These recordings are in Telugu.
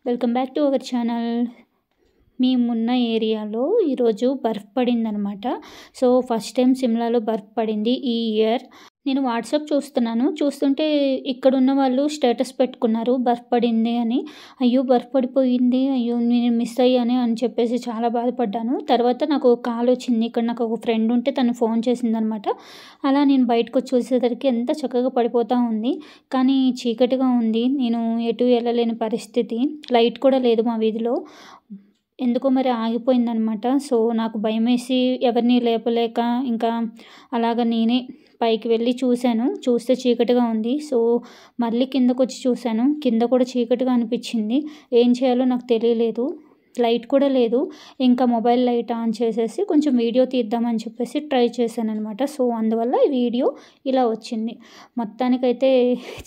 Welcome back to our channel. మేమున్న ఏరియాలో ఈరోజు బర్ఫ్ పడిందనమాట. సో ఫస్ట్ టైం సిమ్లాలో బర్ఫ్ పడింది ఈ ఇయర్. నేను వాట్సాప్ చూస్తుంటే ఇక్కడున్న వాళ్ళు స్టేటస్ పెట్టుకున్నారు బర్ఫ్ పడింది అని. అయ్యో బర్ఫ్ పడిపోయింది, అయ్యో నేను మిస్ అయ్యాను అని చెప్పేసి చాలా బాధపడ్డాను. తర్వాత నాకు కాల్ వచ్చింది, ఇక్కడ నాకు ఒక ఫ్రెండ్ ఉంటే తను ఫోన్ చేసిందనమాట. అలా నేను బయటకు వచ్చి చూసేసరికి ఎంత చక్కగా పడిపోతూ ఉంది. కానీ చీకటిగా ఉంది, నేను ఎటు వెళ్ళలేని పరిస్థితి, లైట్ కూడా లేదు మా వీధిలో. ఎందుకో మరి ఆగిపోయిందనమాట. సో నాకు భయమేసి ఎవరిని లేపలేక ఇంకా అలాగ నేనే పైకి వెళ్ళి చూస్తే చీకటిగా ఉంది. సో మళ్ళీ కిందకు వచ్చి చూశాను, కింద కూడా చీకటిగా అనిపించింది. ఏం చేయాలో నాకు తెలియలేదు, లైట్ కూడా లేదు. ఇంకా మొబైల్ లైట్ ఆన్ చేసేసి కొంచెం వీడియో తీద్దామని చెప్పేసి ట్రై చేశాను అనమాట. సో అందువల్ల ఈ వీడియో ఇలా వచ్చింది. మొత్తానికైతే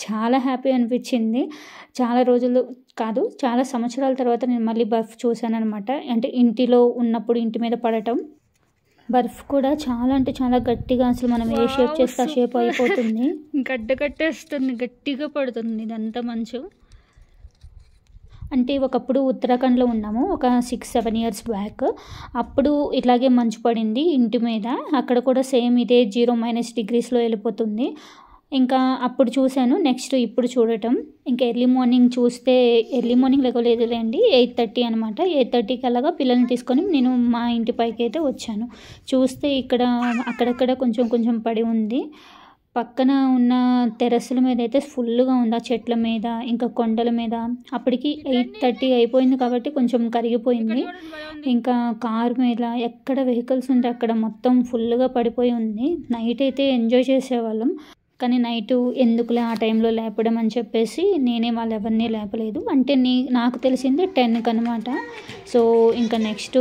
చాలా హ్యాపీ అనిపించింది. చాలా రోజులు కాదు, చాలా సంవత్సరాల తర్వాత నేను మళ్ళీ బర్ఫ్ చూశాను అనమాట. అంటే ఇంటిలో ఉన్నప్పుడు ఇంటి మీద పడటం. బర్ఫ్ కూడా చాలా అంటే చాలా గట్టిగా, అసలు మనం ఏ షేప్ చేస్తే ఆ షేప్ అయిపోతుంది. గడ్డ కట్టేస్తుంది, గట్టిగా పడుతుంది ఇదంతా మంచు. అంటే ఒకప్పుడు ఉత్తరాఖండ్లో ఉన్నాము, ఒక 6-7 ఇయర్స్ బ్యాక్. అప్పుడు ఇట్లాగే మంచు పడింది ఇంటి మీద. అక్కడ కూడా సేమ్ ఇదే 0- డిగ్రీస్లో వెళ్ళిపోతుంది. ఇంకా అప్పుడు చూశాను, నెక్స్ట్ ఇప్పుడు చూడటం. ఇంకా ఎర్లీ మార్నింగ్ లేకలేదులేండి, 8:30 అనమాట. 8:30కి అలాగా పిల్లల్ని తీసుకొని నేను మా ఇంటి పైకి అయితే వచ్చాను. చూస్తే ఇక్కడ అక్కడక్కడ కొంచెం పడి ఉంది. పక్కన ఉన్న టెర్రస్ల మీద అయితే ఫుల్గా ఉంది, ఆ చెట్ల మీద ఇంకా కొండల మీద. అప్పటికి 8:30 అయిపోయింది కాబట్టి కొంచెం కరిగిపోయింది. ఇంకా కారు మీద ఎక్కడ వెహికల్స్ ఉంటే అక్కడ మొత్తం ఫుల్గా పడిపోయి ఉంది. నైట్ అయితే ఎంజాయ్ చేసేవాళ్ళం, కానీ నైటు ఎందుకులే ఆ టైంలో లేపడం అని చెప్పేసి నేనే వాళ్ళు ఎవరిని లేపలేదు. అంటే నాకు తెలిసింది 10కి అనమాట. సో ఇంకా నెక్స్ట్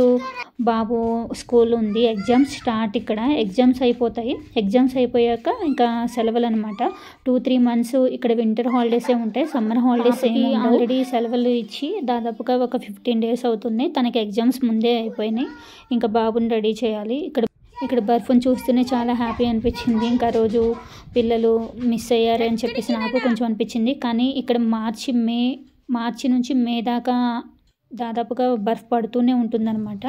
బాబు స్కూల్ ఉంది, ఎగ్జామ్స్ స్టార్ట్. ఇక్కడ ఎగ్జామ్స్ అయిపోతాయి, ఎగ్జామ్స్ అయిపోయాక ఇంకా సెలవులు అనమాట. 2-3 months ఇక్కడ వింటర్ హాలిడేసే ఉంటాయి, సమ్మర్ హాలిడేస్ ఆల్రెడీ సెలవులు ఇచ్చి దాదాపుగా ఒక 15 days అవుతుంది. తనకి ఎగ్జామ్స్ ముందే అయిపోయినాయి. ఇంకా బాబుని రెడీ చేయాలి. ఇక్కడ బర్ఫ్ని చూస్తూనే చాలా హ్యాపీ అనిపించింది. ఇంకా రోజు పిల్లలు మిస్ అయ్యారు అని చెప్పేసి నాకు కొంచెం అనిపించింది. కానీ ఇక్కడ మార్చి నుంచి మే దాకా దాదాపుగా బర్ఫ్ పడుతూనే ఉంటుందన్నమాట.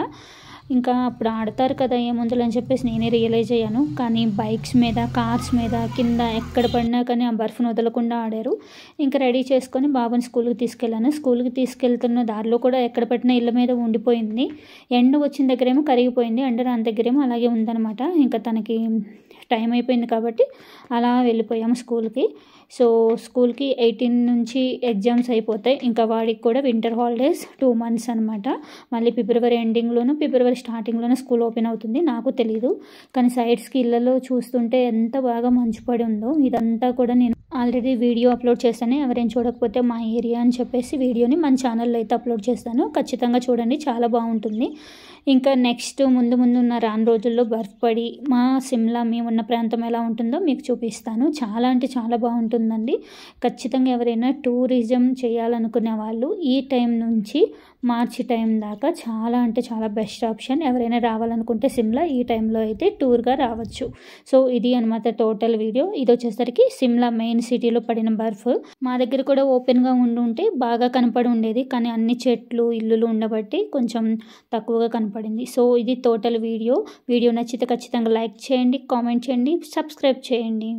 ఇంకా అప్పుడు ఆడతారు కదా ఏముందులు అని చెప్పేసి నేనే రియలైజ్ అయ్యాను. కానీ బైక్స్ మీద, కార్స్ మీద, కింద ఎక్కడ పడినా కానీ ఆ బర్ఫ్ను వదలకుండా ఆడారు. ఇంకా రెడీ చేసుకొని బాబుని స్కూల్కి తీసుకెళ్ళాను. స్కూల్కి తీసుకెళ్తున్న దారిలో కూడా ఎక్కడ పట్టిన ఇళ్ళ మీద ఉండిపోయింది. ఎండ వచ్చిన దగ్గరేమో కరిగిపోయింది, ఎండ రాని దగ్గరేమో అలాగే ఉందన్నమాట. ఇంకా తనకి టైం అయిపోయింది కాబట్టి అలా వెళ్ళిపోయాము స్కూల్కి. సో స్కూల్కి 18 నుంచి ఎగ్జామ్స్ అయిపోతాయి. ఇంకా వాడికి కూడా వింటర్ హాలిడేస్ 2 months అనమాట. మళ్ళీ ఫిబ్రవరి ఎండింగ్లోనూ ఫిబ్రవరి స్టార్టింగ్లోనూ స్కూల్ ఓపెన్ అవుతుంది. నాకు తెలీదు, కానీ సైడ్స్కి ఇళ్ళలో చూస్తుంటే ఎంత బాగా మంచు పడి ఉందో. ఇదంతా కూడా నేను ఆల్రెడీ వీడియో అప్లోడ్ చేశాను, ఎవరైనా చూడకపోతే మా ఏరియా అని చెప్పేసి వీడియోని మన ఛానల్లో అయితే అప్లోడ్ చేస్తాను. ఖచ్చితంగా చూడండి, చాలా బాగుంటుంది. ఇంకా నెక్స్ట్ ముందున్న రాను రోజుల్లో బర్ఫ్ పడి మా సిమ్లా మేమున్న ప్రాంతం ఎలా ఉంటుందో మీకు చూపిస్తాను. చాలా అంటే చాలా బాగుంటుందండి. ఖచ్చితంగా ఎవరైనా టూరిజం చేయాలనుకునే వాళ్ళు ఈ టైం నుంచి మార్చి టైం దాకా చాలా అంటే చాలా బెస్ట్ ఆప్షన్. ఎవరైనా రావాలనుకుంటే సిమ్లా ఈ టైంలో అయితే టూర్గా రావచ్చు. సో ఇది అనమాట టోటల్ వీడియో. ఇది వచ్చేసరికి సిమ్లా మెయిన్ సిటీలో పడిన బర్ఫ్. మా దగ్గర కూడా ఓపెన్గా ఉంటే బాగా కనపడి ఉండేది, కానీ అన్ని చెట్లు ఇల్లులు ఉండబట్టి కొంచెం తక్కువగా కనపడింది. సో ఇది టోటల్ వీడియో నచ్చితే ఖచ్చితంగా లైక్ చేయండి, కామెంట్ చేయండి, సబ్స్క్రైబ్ చేయండి.